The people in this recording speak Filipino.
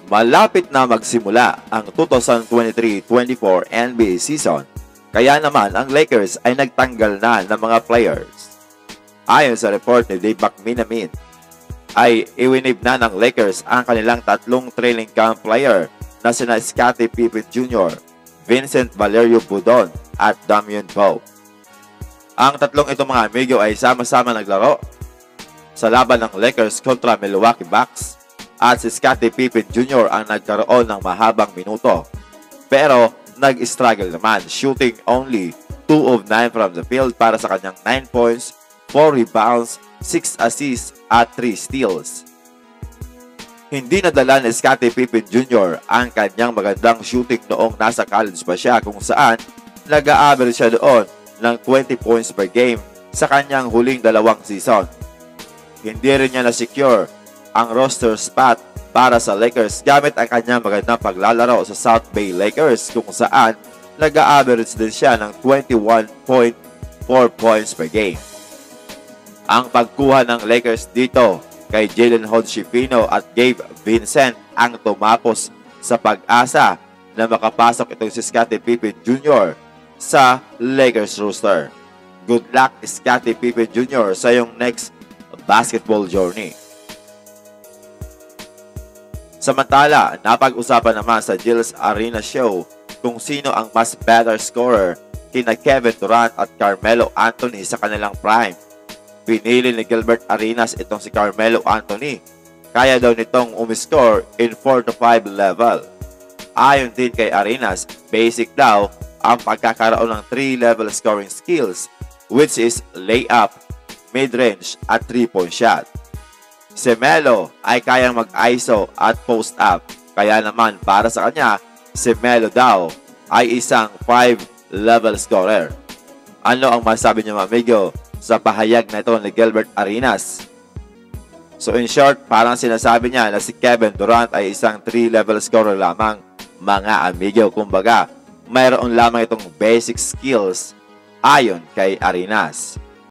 Malapit na magsimula ang 2023-24 NBA season, kaya naman ang Lakers ay nagtanggal na ng mga players. Ayon sa report ni Dave McMenamin, ay iwinib na ng Lakers ang kanilang tatlong training camp player na sina Scottie Pippen Jr., Vincent Valerio Budon at Damian Pope. Ang tatlong itong mga amigo ay sama-sama naglaro sa laban ng Lakers kontra Milwaukee Bucks at si Scottie Pippen Jr. ang nagkaroon ng mahabang minuto. Pero nag-struggle naman, shooting only 2 of 9 from the field para sa kanyang 9 points, 4 rebounds, 6 assists at 3 steals. Hindi nadala ni Scottie Pippen Jr. ang kanyang magandang shooting noong nasa college pa siya, kung saan nag-a-average siya doon ng 20 points per game sa kanyang huling dalawang season. Hindi rin niya na-secure ang roster spot para sa Lakers gamit ang kanyang magandang paglalaro sa South Bay Lakers, kung saan nag-a-average din siya ng 21.4 points per game. Ang pagkuha ng Lakers dito kay Jalen Hood-Schifino at Gabe Vincent ang tumapos sa pag-asa na makapasok itong si Scottie Pippen Jr. sa Lakers roster. Good luck, Scottie Pippen Jr. sa iyong next basketball journey. Samantala, napag-usapan naman sa Gil's Arena Show kung sino ang mas better scorer kina Kevin Durant at Carmelo Anthony sa kanilang prime. Pinili ni Gilbert Arenas itong si Carmelo Anthony. Kaya daw nitong umiscore in 4 to 5 level. Ayon din kay Arenas, basic daw ang pagkakaroon ng 3 level scoring skills, which is layup, mid-range at 3-point shot. Si Melo ay kayang mag-ISO at post-up, kaya naman para sa kanya, si Melo daw ay isang 5-level scorer. Ano ang masabi niyo, mga amigo, sa pahayag na ito ni Gilbert Arenas? So in short, parang sinasabi niya na si Kevin Durant ay isang 3-level scorer lamang, mga amigo. Kumbaga, mayroon lamang itong basic skills ayon kay Arenas.